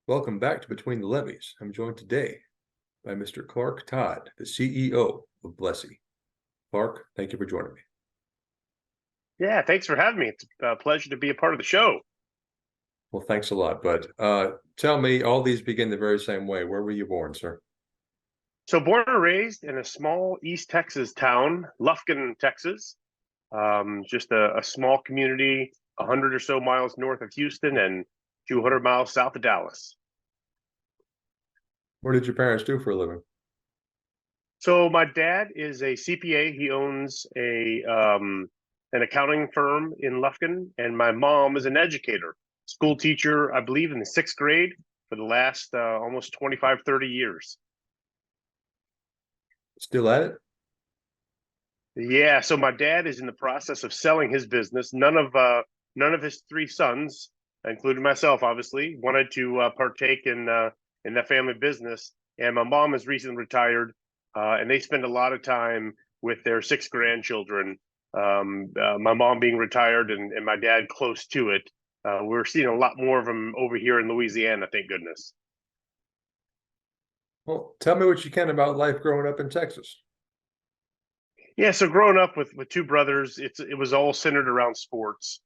Welcome back to Between the Levees. I'm joined today by Mr. Todd, the CEO of Blessey. Clark, thank you for joining me. Yeah, thanks for having me. It's a pleasure to be a part of the show. Well, thanks a lot, bud. Tell me, all these begin the very same way. Where were you born, sir? So born and raised in a small East Texas town, Lufkin, Texas. Just a small community, 100 or so miles north of Houston and 200 miles south of Dallas. What did your parents do for a living? So my dad is a CPA. He owns an accounting firm in Lufkin, and my mom is an educator, school teacher, I believe in the sixth grade for the last almost 25, 30 years. Still at it? Yeah, so my dad is in the process of selling his business. None of his three sons, including myself, obviously, wanted to partake in that family business. And my mom is recently retired, and they spend a lot of time with their six grandchildren. My mom being retired and my dad close to it. We're seeing a lot more of them over here in Louisiana, thank goodness. Well, tell me what you can about life growing up in Texas. Yeah, so growing up with two brothers, it was all centered around sports.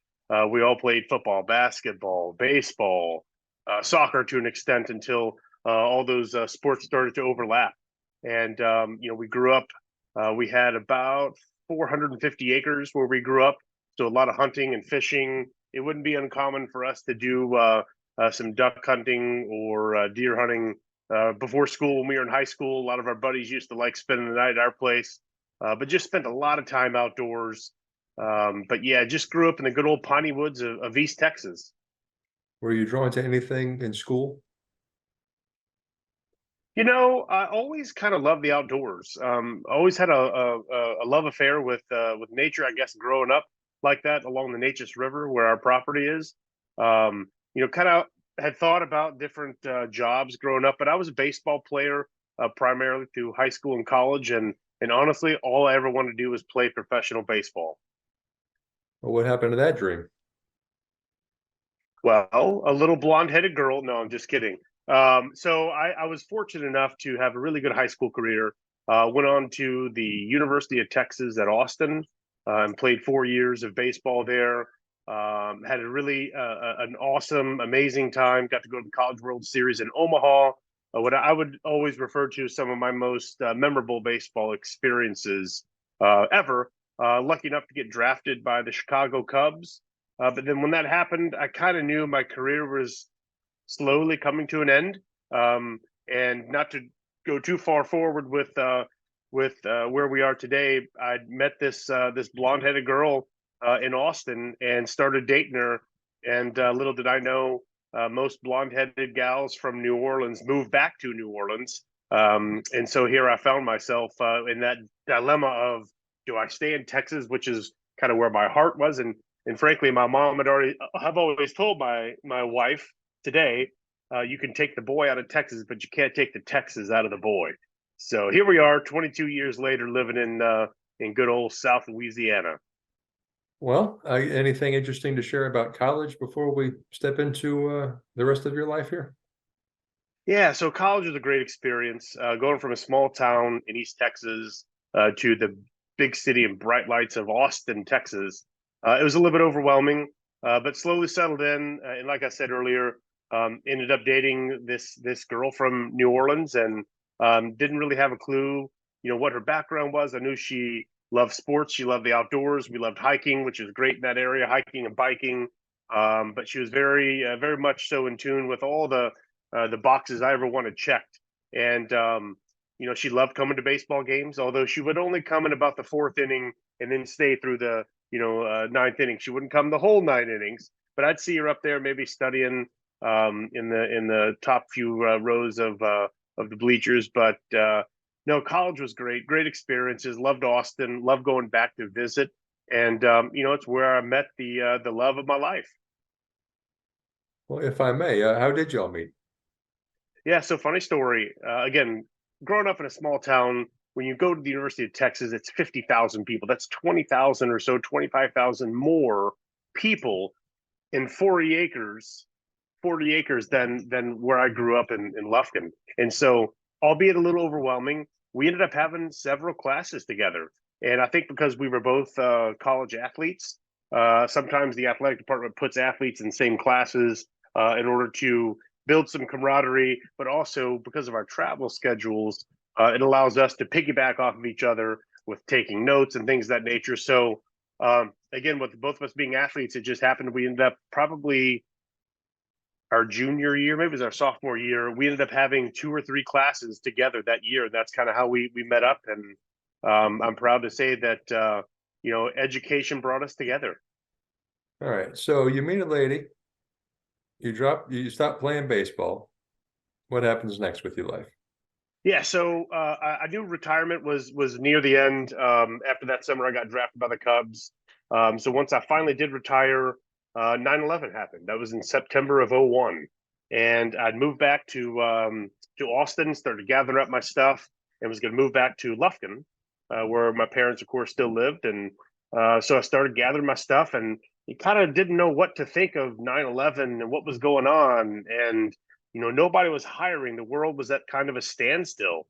We all played football, basketball, baseball, soccer to an extent until all those sports started to overlap. And we grew up. We had about 450 acres where we grew up, so a lot of hunting and fishing. It wouldn't be uncommon for us to do some duck hunting or deer hunting before school when we were in high school. A lot of our buddies used to like spending the night at our place, but just spent a lot of time outdoors. But yeah, just grew up in the good old piney woods of East Texas. Were you drawn to anything in school? I always kind of loved the outdoors. Always had a love affair with nature. I guess growing up like that along the Neches River where our property is. Kind of had thought about different jobs growing up, but I was a baseball player primarily through high school and college, and honestly, all I ever wanted to do was play professional baseball. Or what happened to that dream? Well, a little blonde-headed girl. No, I'm just kidding. So I was fortunate enough to have a really good high school career. Went on to the University of Texas at Austin and played 4 years of baseball there. Had a really an awesome, amazing time. Got to go to the College World Series in Omaha. What I would always refer to as some of my most memorable baseball experiences ever. Lucky enough to get drafted by the Chicago Cubs. But then when that happened, I kind of knew my career was slowly coming to an end. And not to go too far forward with where we are today, I'd met this blonde-headed girl in Austin and started dating her. And little did I know, most blonde-headed gals from New Orleans move back to New Orleans. And so here I found myself in that dilemma of, do I stay in Texas, which is kind of where my heart was, and frankly, my mom had already. I've always told my wife today, you can take the boy out of Texas, but you can't take the Texas out of the boy. So here we are, 22 years later, living in good old South Louisiana. Well, anything interesting to share about college before we step into the rest of your life here? Yeah, so college was a great experience. Going from a small town in East Texas to the big city and bright lights of Austin, Texas. It was a little bit overwhelming, but slowly settled in. And like I said earlier, ended up dating this girl from New Orleans, and didn't really have a clue, what her background was. I knew she loved sports, she loved the outdoors. We loved hiking, which is great in that area, hiking and biking. But she was very much so in tune with all the boxes I ever wanted checked. And she loved coming to baseball games, although she would only come in about the fourth inning and then stay through the ninth inning. She wouldn't come the whole 9 innings, but I'd see her up there maybe studying in the top few rows of the bleachers. But no, college was great experiences. Loved Austin, loved going back to visit, and it's where I met the love of my life. Well, if I may, how did y'all meet? Yeah, so funny story. Again, growing up in a small town, when you go to the University of Texas, it's 50,000 people. That's 20,000 or so, 25,000 more people in 40 acres 40 acres than where I grew up in Lufkin. And so, albeit a little overwhelming, we ended up having several classes together. And I think because we were both college athletes, sometimes the athletic department puts athletes in same classes in order to build some camaraderie, but also because of our travel schedules, it allows us to piggyback off of each other with taking notes and things of that nature. So again, with both of us being athletes, it just happened we ended up probably our junior year, maybe it was our sophomore year, we ended up having 2 or 3 classes together that year. That's kind of how we met up. And I'm proud to say that, education brought us together. All right. So you meet a lady, you stop playing baseball. What happens next with your life? Yeah, so I knew retirement was near the end. After that summer, I got drafted by the Cubs. So once I finally did retire, 9/11 happened. That was in September of '01, and I'd moved back to Austin, started gathering up my stuff, and was going to move back to Lufkin, where my parents, of course, still lived. And so I started gathering my stuff, and you kind of didn't know what to think of 9/11 and what was going on, and nobody was hiring. The world was at kind of a standstill.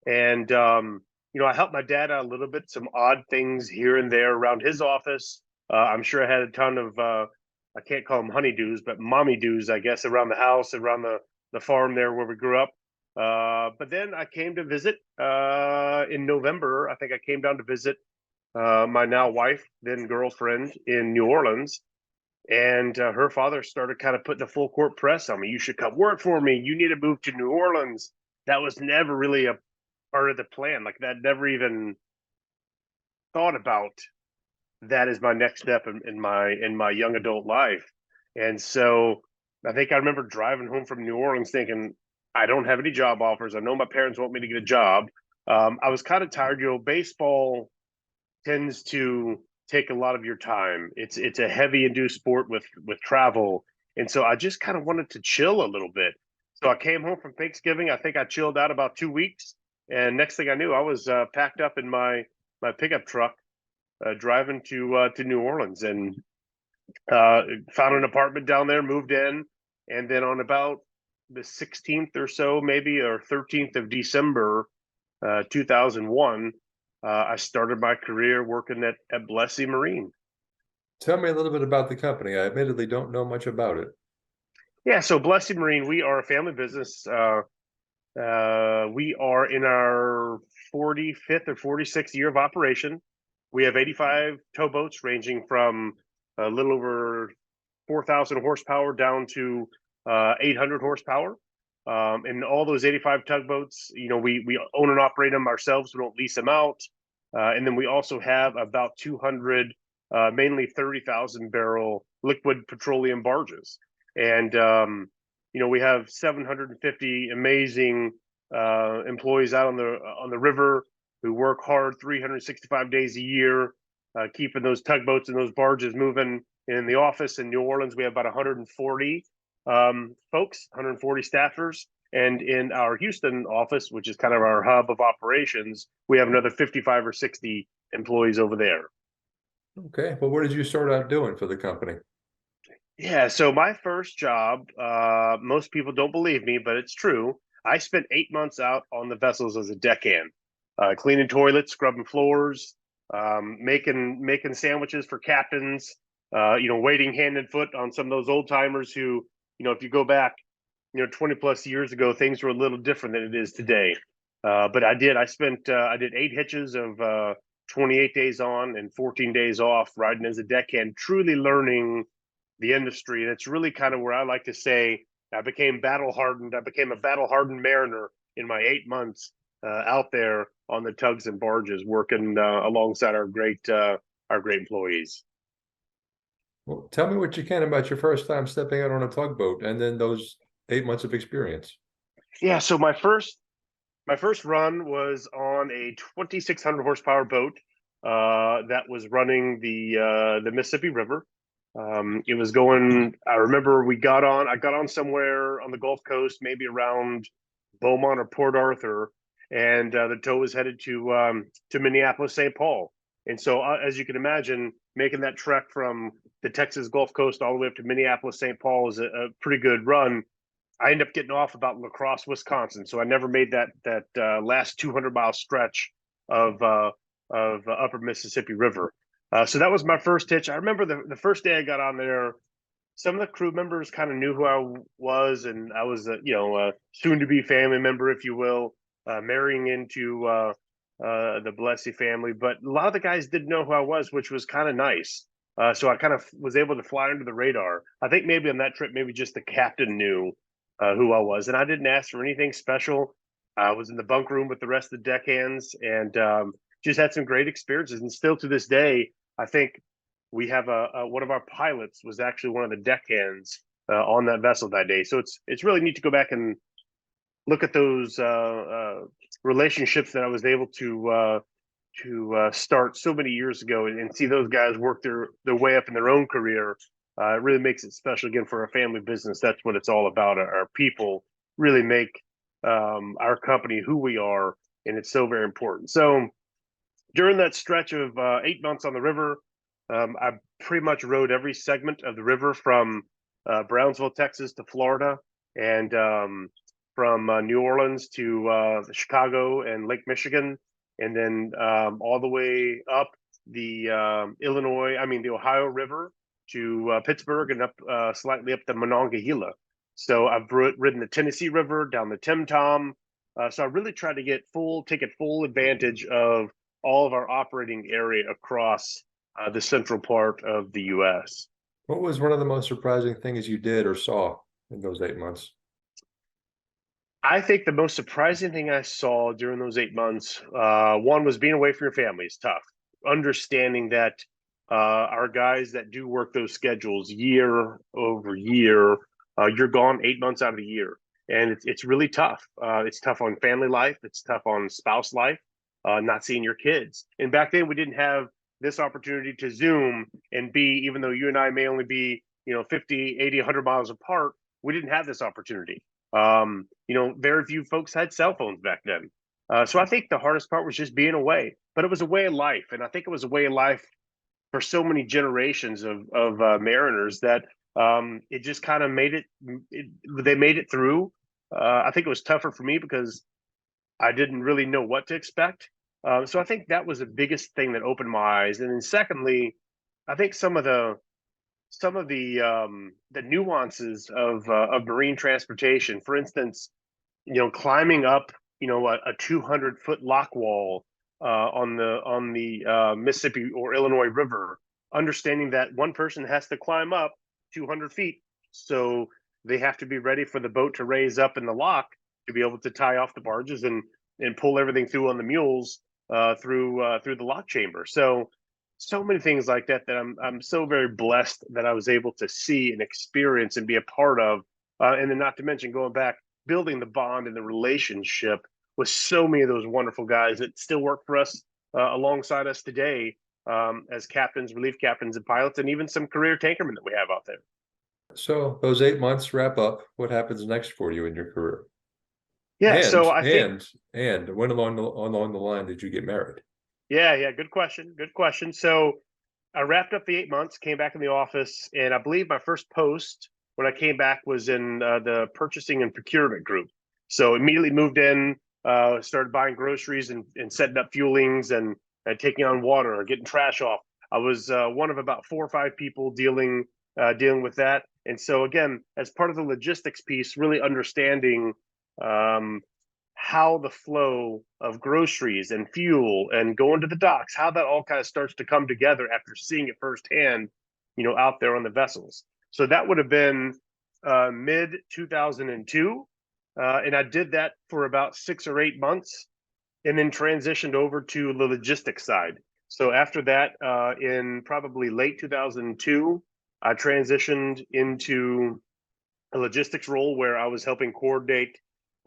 And, I helped my dad out a little bit, some odd things here and there around his office. I'm sure I had a ton of, I can't call them honeydews, but mommy dews, I guess, around the house, around the farm there where we grew up. But then I came to visit in November. I think I came down to visit my now wife, then girlfriend in New Orleans. And her father started kind of putting the full court press on me. You should come work for me. You need to move to New Orleans. That was never really a part of the plan. Like that never even thought about that as my next step in my young adult life. And so I think I remember driving home from New Orleans thinking, I don't have any job offers. I know my parents want me to get a job. I was kind of tired. Baseball tends to take a lot of your time. It's a heavy induced sport with travel, and so I just kind of wanted to chill a little bit. So I came home from Thanksgiving. I think I chilled out about 2 weeks, and next thing I knew, I was packed up in my pickup truck, driving to New Orleans, and found an apartment down there, moved in, and then on about the 16th or so, maybe, or 13th of December, 2001. I started my career working at Blessey Marine. Tell me a little bit about the company. I admittedly don't know much about it. Yeah, so Blessey Marine, we are a family business. We are in our 45th or 46th year of operation. We have 85 towboats ranging from a little over 4,000 horsepower down to 800 horsepower. And all those 85 tugboats, we own and operate them ourselves. We don't lease them out. And then we also have about 200, mainly 30,000 barrel liquid petroleum barges. And, we have 750 amazing employees out on the river who work hard 365 days a year, keeping those tugboats and those barges moving. In the office in New Orleans, we have about 140 folks, 140 staffers. And in our Houston office, which is kind of our hub of operations, we have another 55 or 60 employees over there. Okay. Well, what did you start out doing for the company? Yeah, so my first job, most people don't believe me, but it's true. I spent 8 months out on the vessels as a deckhand, cleaning toilets, scrubbing floors, making sandwiches for captains, waiting hand and foot on some of those old timers who, if you go back, 20 plus years ago, things were a little different than it is today. But I did 8 hitches of 28 days on and 14 days off riding as a deckhand, truly learning the industry. And it's really kind of where I like to say I became battle hardened. I became a battle hardened mariner in my 8 months out there on the tugs and barges, working alongside our great employees. Well, tell me what you can about your first time stepping out on a tugboat and then those 8 months of experience. Yeah, so my first run was on a 2,600 horsepower boat that was running the Mississippi River. It was going. I remember I got on somewhere on the Gulf Coast, maybe around Beaumont or Port Arthur, and the tow was headed to Minneapolis, St. Paul. And so, as you can imagine, making that trek from the Texas Gulf Coast all the way up to Minneapolis, St. Paul is a pretty good run. I ended up getting off about La Crosse, Wisconsin, so I never made that last 200-mile stretch of Upper Mississippi River. So that was my first hitch. I remember the first day I got on there, some of the crew members kind of knew who I was, and I was a soon-to-be family member, if you will, marrying into the Blessey family. But a lot of the guys didn't know who I was, which was kind of nice. So I kind of was able to fly under the radar. I think maybe on that trip, maybe just the captain knew who I was, and I didn't ask for anything special. I was in the bunk room with the rest of the deckhands, and just had some great experiences. And still to this day, I think we have one of our pilots was actually one of the deckhands on that vessel that day. So it's really neat to go back and look at those relationships that I was able to start so many years ago, and see those guys work their way up in their own career. It really makes it special. Again, for a family business, that's what it's all about. Our people really make our company who we are, and it's so very important. So during that stretch of 8 months on the river, I pretty much rode every segment of the river from Brownsville, Texas to Florida, and from New Orleans to Chicago and Lake Michigan, and then all the way up the the Ohio River to Pittsburgh, and up slightly up the Monongahela. So I've ridden the Tennessee River, down the Tim-Tom. So I really tried to take full advantage of all of our operating area across the central part of the U.S. What was one of the most surprising things you did or saw in those 8 months? I think the most surprising thing I saw during those 8 months, one was being away from your family is tough. Understanding that our guys that do work those schedules year over year, you're gone 8 months out of the year. And it's really tough. It's tough on family life. It's tough on spouse life, not seeing your kids. And back then we didn't have this opportunity to Zoom and be, even though you and I may only be, 50, 80, 100 miles apart, we didn't have this opportunity. Very few folks had cell phones back then. So I think the hardest part was just being away, but it was a way of life. And I think it was a way of life for so many generations of mariners that it just kind of they made it through. I think it was tougher for me because I didn't really know what to expect. So I think that was the biggest thing that opened my eyes. And then secondly, I think some of the nuances of marine transportation, for instance, climbing up, a 200-foot lock wall on the Mississippi or Illinois River, understanding that one person has to climb up 200 feet. So they have to be ready for the boat to raise up in the lock to be able to tie off the barges and pull everything through on the mules through the lock chamber. So many things like that I'm so very blessed that I was able to see and experience and be a part of. And then not to mention going back, building the bond and the relationship with so many of those wonderful guys that still work for us alongside us today as captains, relief captains, and pilots, and even some career tankermen that we have out there. So those 8 months wrap up. What happens next for you in your career? Yeah, so I think and when along the line did you get married? Yeah, good question. So I wrapped up the 8 months, came back in the office, and I believe my first post when I came back was in the purchasing and procurement group. So immediately moved in, started buying groceries and setting up fuelings and taking on water or getting trash off. I was one of about 4 or 5 people dealing with that. And so again, as part of the logistics piece, really understanding how the flow of groceries and fuel and going to the docks, how that all kind of starts to come together after seeing it firsthand, out there on the vessels. So that would have been mid 2002. And I did that for about 6 or 8 months and then transitioned over to the logistics side. So after that, in probably late 2002, I transitioned into a logistics role where I was helping coordinate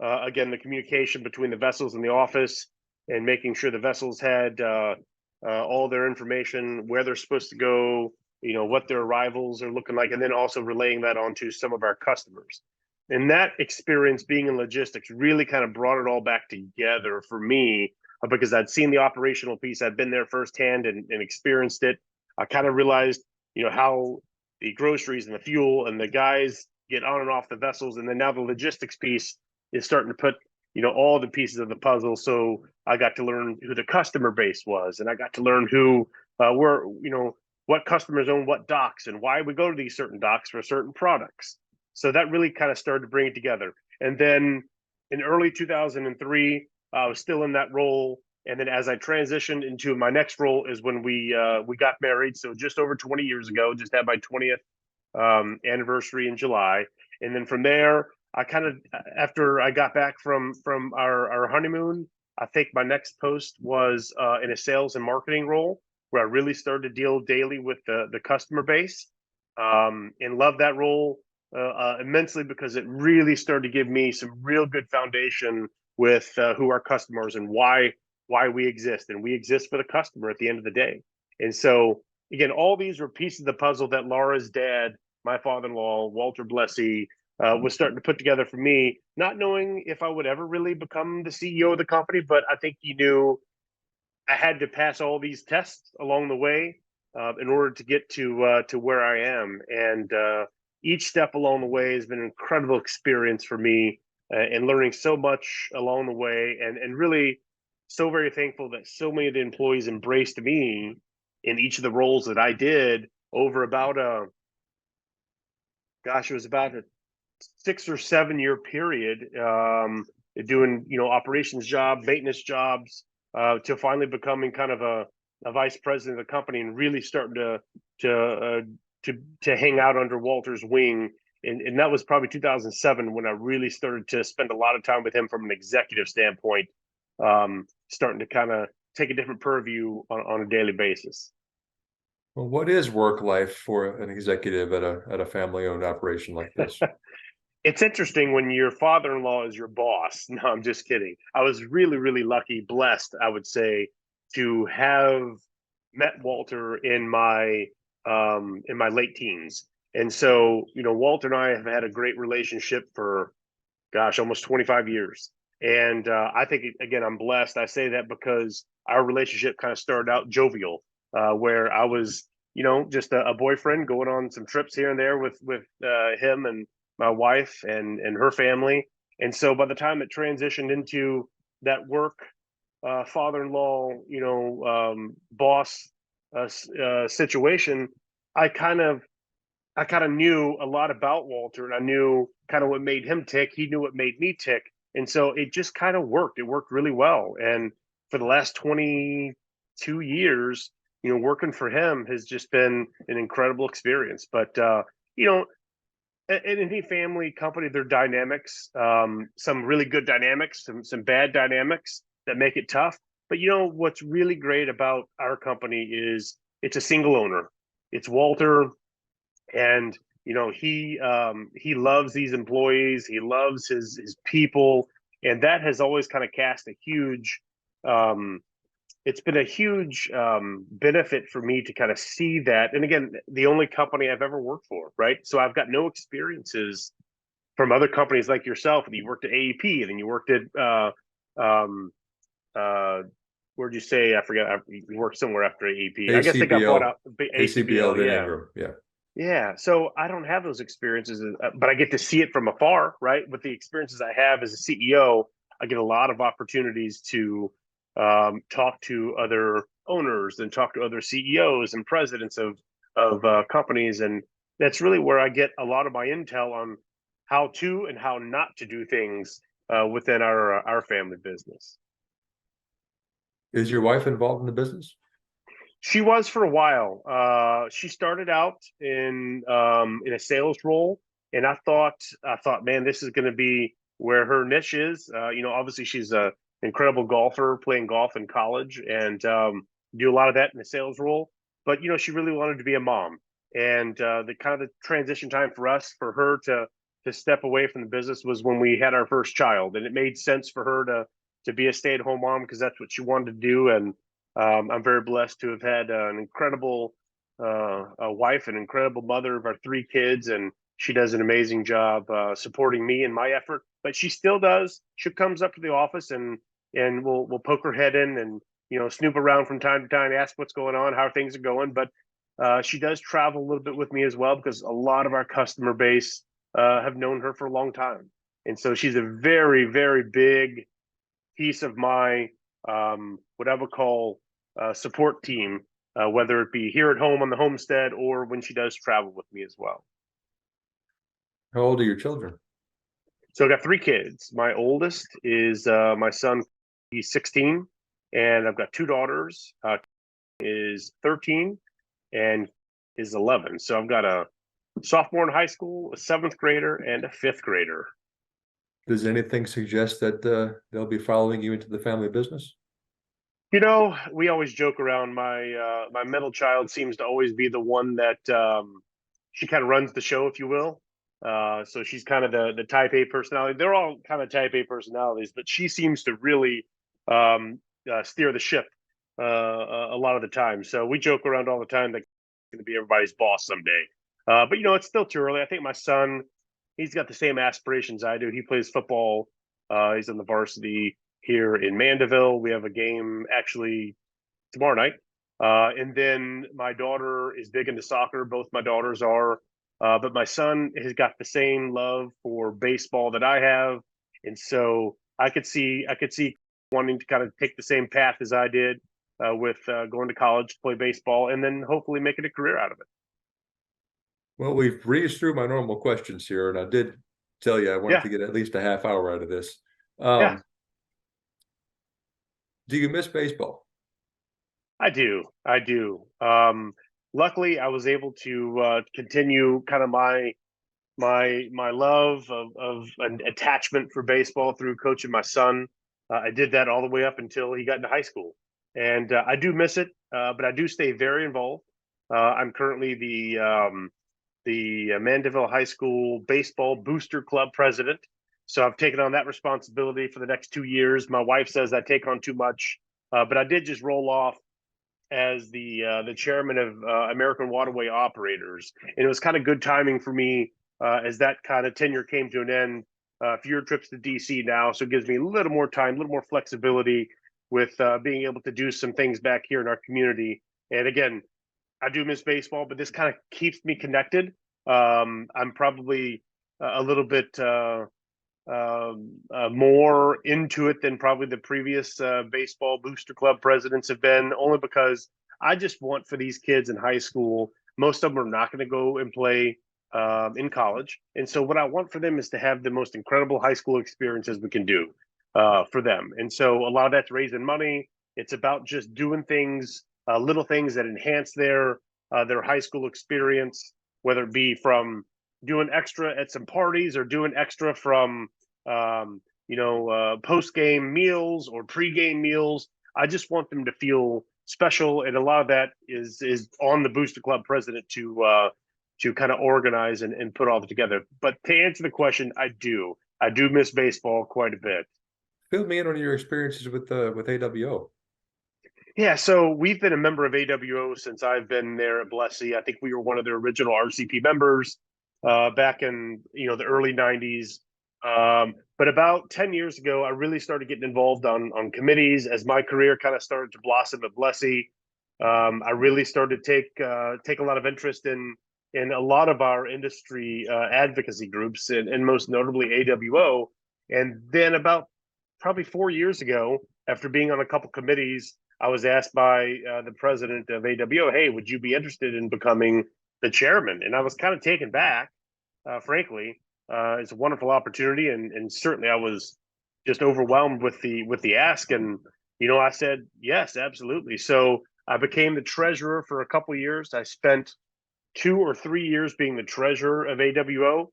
again, the communication between the vessels and the office, and making sure the vessels had all their information, where they're supposed to go, what their arrivals are looking like, and then also relaying that onto some of our customers. And that experience being in logistics really kind of brought it all back together for me because I'd seen the operational piece. I'd been there firsthand and experienced it. I kind of realized how the groceries and the fuel and the guys get on and off the vessels, and then now the logistics piece is starting to put all the pieces of the puzzle. So I got to learn who the customer base was, and I got to learn who were what customers own what docks and why we go to these certain docks for certain products. So that really kind of started to bring it together. And then in early 2003, I was still in that role. And then as I transitioned into my next role is when we got married. So just over 20 years ago, just had my 20th anniversary in July. And then from there, I kind of, after I got back from our honeymoon, I think my next post was in a sales and marketing role, where I really started to deal daily with the customer base, and love that role immensely, because it really started to give me some real good foundation with who our customers and why we exist. And we exist for the customer at the end of the day. And so again, all these were pieces of the puzzle that Laura's dad, my father-in-law, Walter Blessey, was starting to put together for me, not knowing if I would ever really become the CEO of the company, but I think he knew I had to pass all these tests along the way in order to get to where I am. And each step along the way has been an incredible experience for me, and learning so much along the way, and really so very thankful that so many of the employees embraced me in each of the roles that I did over about it was about a 6 or 7 year period, doing operations job, maintenance jobs, to finally becoming kind of a vice president of the company, and really starting to hang out under Walter's wing. And that was probably 2007 when I really started to spend a lot of time with him from an executive standpoint, starting to kind of take a different purview on a daily basis. Well, what is work life for an executive at a family-owned operation like this? It's interesting when your father-in-law is your boss. No, I'm just kidding. I was really, really lucky, blessed, I would say, to have met Walter in my late teens. And so, Walter and I have had a great relationship for, gosh, almost 25 years. And I think, again, I'm blessed. I say that because our relationship kind of started out jovial, where I was, just a boyfriend going on some trips here and there with him and my wife and her family. And so by the time it transitioned into that work, father-in-law, boss situation, I kind of knew a lot about Walter, and I knew kind of what made him tick. He knew what made me tick. And so it just kind of worked. It worked really well. And for the last 22 years, working for him has just been an incredible experience. But, in any family company, there are dynamics, some really good dynamics, some bad dynamics that make it tough. But what's really great about our company is it's a single owner. It's Walter, and he loves these employees. He loves his people, and that has always kind of cast a huge. It's been a huge benefit for me to kind of see that. And again, the only company I've ever worked for, right? So I've got no experiences from other companies like yourself. And you worked at AEP, and then you worked at where'd you say? I forgot. You worked somewhere after AEP. I guess they got bought out. ACBL, then yeah. Ingram, yeah. Yeah, so I don't have those experiences, but I get to see it from afar, right? With the experiences I have as a CEO, I get a lot of opportunities to talk to other owners and talk to other CEOs and presidents of companies, and that's really where I get a lot of my intel on how to and how not to do things within our family business. Is your wife involved in the business? She was for a while. She started out in a sales role, and I thought, man, this is going to be where her niche is. Obviously she's a incredible golfer, playing golf in college, and do a lot of that in the sales role. But she really wanted to be a mom, and the kind of the transition time for us, for her to step away from the business, was when we had our first child, and it made sense for her to be a stay-at-home mom, because that's what she wanted to do. And I'm very blessed to have had an incredible a wife, an incredible mother of our 3 kids, and she does an amazing job supporting me in my effort. But she still does. She comes up to the office and we'll poke her head in and snoop around from time to time, ask what's going on, how things are going. But She does travel a little bit with me as well because a lot of our customer base have known her for a long time. And so she's a very, very big piece of my what I would call support team, whether it be here at home on the homestead or when she does travel with me as well. How old are your children? So I got three kids. My oldest is my son. He's 16, and I've got two daughters. Is 13 and is 11. So I've got a sophomore in high school, a seventh grader, and a fifth grader. Does anything suggest that they'll be following you into the family business? You know, we always joke around. My middle child seems to always be the one that she kind of runs the show, if you will. So she's kind of the type A personality. They're all kind of type A personalities, but she seems to really steer the ship a lot of the time. So we joke around all the time that going to be everybody's boss someday. But you know, it's still too early. I think my son, he's got the same aspirations I do. He plays football. He's on the varsity here in Mandeville. We have a game actually tomorrow night. And then my daughter is big into soccer. Both my daughters are. But my son has got the same love for baseball that I have. And so I could see wanting to kind of take the same path as I did with going to college to play baseball and then hopefully making a career out of it. Well, we've breezed through my normal questions here, and I did tell you I wanted to get at least a half hour out of this. Yeah. Do you miss baseball? I do. Luckily, I was able to continue kind of my love of an attachment for baseball through coaching my son. I did that all the way up until he got into high school, and I do miss it, but I do stay very involved. I'm currently the Mandeville High School Baseball Booster Club president. So I've taken on that responsibility for the next 2 years. My wife says I take on too much, but I did just roll off as the chairman of American Waterway Operators, and it was kind of good timing for me as that kind of tenure came to an end. Fewer trips to DC now, so it gives me a little more time, a little more flexibility with being able to do some things back here in our community. And again, I do miss baseball, but this kind of keeps me connected. I'm probably a little bit more into it than probably the previous baseball booster club presidents have been, only because I just want for these kids in high school, most of them are not going to go and play in college. And so what I want for them is to have the most incredible high school experiences we can do for them. And so a lot of that's raising money. It's about just doing things, little things that enhance their high school experience, whether it be from doing extra at some parties or doing extra from post game meals or pre game meals. I just want them to feel special, and a lot of that is on the Booster Club president to kind of organize and put all together. But to answer the question, I do miss baseball quite a bit. Fill me in on your experiences with AWO. Yeah, so we've been a member of AWO since I've been there at Blessey. I think we were one of the original RCP members back in the early 90s. But about 10 years ago, I really started getting involved on committees as my career kind of started to blossom at Blessey. I really started to take a lot of interest in a lot of our industry advocacy groups, and most notably AWO. And then about probably 4 years ago, after being on a couple committees, I was asked by the president of AWO, "Hey, would you be interested in becoming the chairman?" And I was kind of taken back, frankly. It's a wonderful opportunity, and certainly I was just overwhelmed with the ask. And I said yes, absolutely. So I became the treasurer for a couple of years. I spent 2 or 3 years being the treasurer of AWO.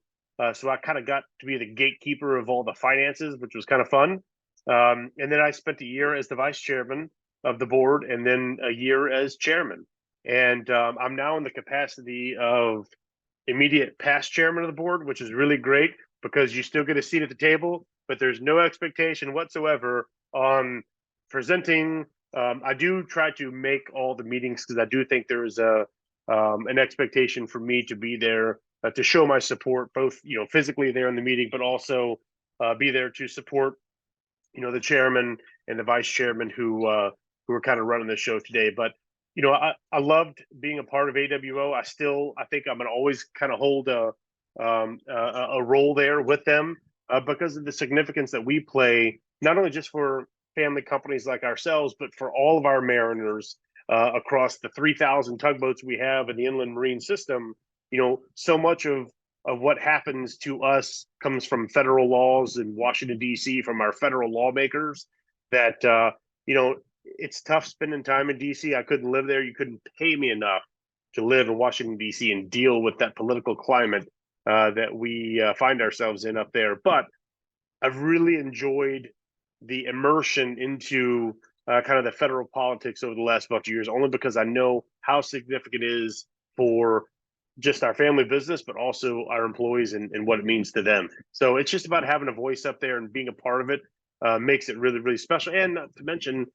So I kind of got to be the gatekeeper of all the finances, which was kind of fun. And then I spent a year as the vice chairman of the board, and then a year as chairman. And I'm now in the capacity of immediate past chairman of the board, which is really great because you still get a seat at the table, but there's no expectation whatsoever on presenting. I do try to make all the meetings because I do think there is an expectation for me to be there to show my support, both physically there in the meeting, but also be there to support the chairman and the vice chairman who are kind of running the show today. But I loved being a part of AWO. I think I'm going to always kind of hold a role there with them because of the significance that we play, not only just for family companies like ourselves, but for all of our mariners across the 3,000 tugboats we have in the inland marine system. So much of what happens to us comes from federal laws in Washington, D.C., from our federal lawmakers that, it's tough spending time in D.C. I couldn't live there. You couldn't pay me enough to live in Washington, D.C. and deal with that political climate that we find ourselves in up there. But I've really enjoyed the immersion into kind of the federal politics over the last bunch of years, only because I know how significant it is for just our family business, but also our employees and what it means to them. So it's just about having a voice up there and being a part of it makes it really, really special. And not to mention,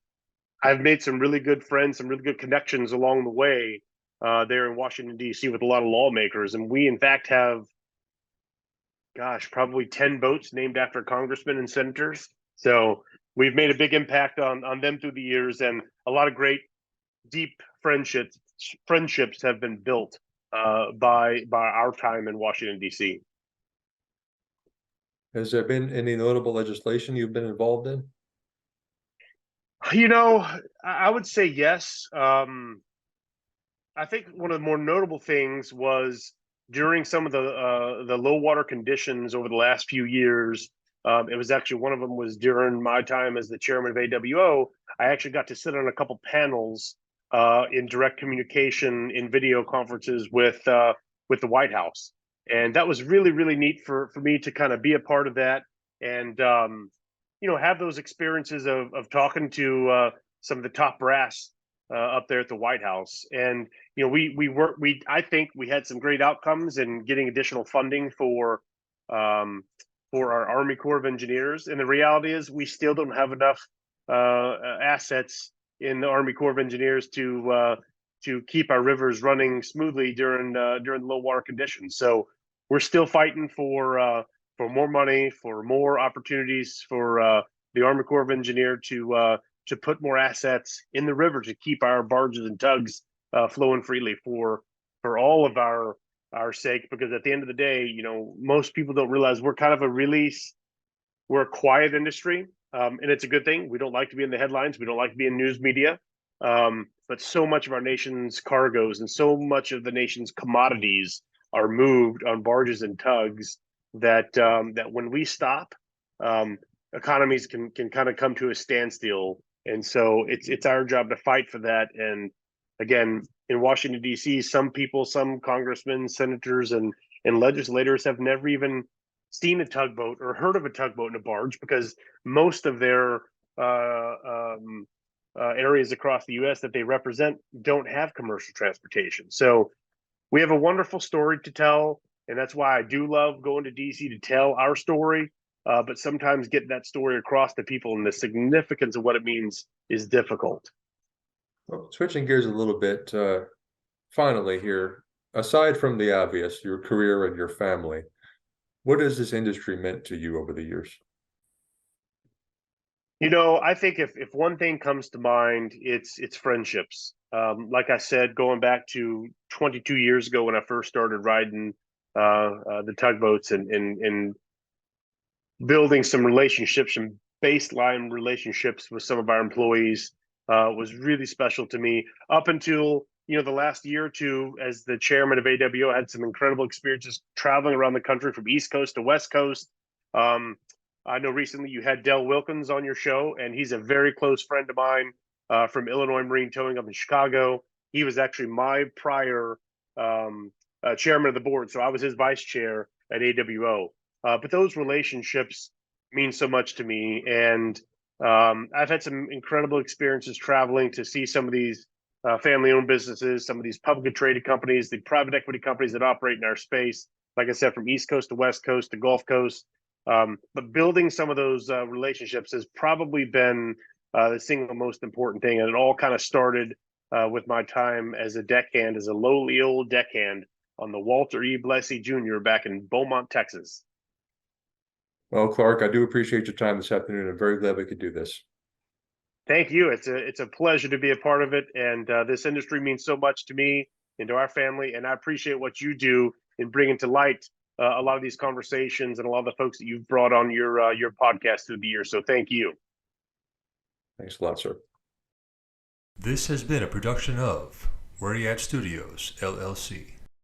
I've made some really good friends, some really good connections along the way there in Washington, D.C. with a lot of lawmakers. And we, in fact, have, probably 10 boats named after congressmen and senators. So we've made a big impact on them through the years, and a lot of great, deep friendships have been built by our time in Washington, D.C. Has there been any notable legislation you've been involved in? I would say yes. I think one of the more notable things was during some of the low water conditions over the last few years. It was actually, one of them was during my time as the chairman of AWO. I actually got to sit on a couple panels in direct communication in video conferences with the White House, and that was really, really neat for me to kind of be a part of that and have those experiences of talking to some of the top brass up there at the White House. And I think we had some great outcomes in getting additional funding for our Army Corps of Engineers. And the reality is, we still don't have enough assets in the Army Corps of Engineers to keep our rivers running smoothly during low water conditions. So we're still fighting for more money, for more opportunities for the Army Corps of Engineer to put more assets in the river to keep our barges and tugs flowing freely for all of our sake. Because at the end of the day, most people don't realize we're kind of we're a quiet industry, and it's a good thing. We don't like to be in the headlines. We don't like to be in news media. But so much of our nation's cargoes and so much of the nation's commodities are moved on barges and tugs that when we stop, economies can kind of come to a standstill. And so it's our job to fight for that. And again, in Washington, D.C., some people, some congressmen, senators, and legislators have never even seen a tugboat or heard of a tugboat and a barge, because most of their areas across the U.S. that they represent don't have commercial transportation. So we have a wonderful story to tell, and that's why I do love going to D.C. to tell our story. But sometimes getting that story across to people and the significance of what it means is difficult. Well, switching gears a little bit, finally here, aside from the obvious, your career and your family, what has this industry meant to you over the years? I think if one thing comes to mind, it's friendships. Like I said, going back to 22 years ago when I first started riding the tugboats and building some relationships, some baseline relationships with some of our employees was really special to me. Up until the last year or two, as the chairman of AWO, I had some incredible experiences traveling around the country from East Coast to West Coast. I know recently you had Del Wilkins on your show, and he's a very close friend of mine from Illinois Marine Towing up in Chicago. He was actually my prior chairman of the board, so I was his vice chair at AWO. But those relationships mean so much to me. And I've had some incredible experiences traveling to see some of these family-owned businesses, some of these publicly traded companies, the private equity companies that operate in our space, like I said, from East Coast to West Coast to Gulf Coast. But building some of those relationships has probably been the single most important thing. And it all kind of started with my time as a deckhand, as a lowly old deckhand on the Walter E. Blessey Jr. back in Beaumont, Texas. Well, Clark, I do appreciate your time this afternoon. I'm very glad we could do this. Thank you. It's a pleasure to be a part of it, and this industry means so much to me and to our family. And I appreciate what you do in bringing to light a lot of these conversations and a lot of the folks that you've brought on your podcast through the years. So thank you. Thanks a lot, sir. This has been a production of Where You At Studios, LLC.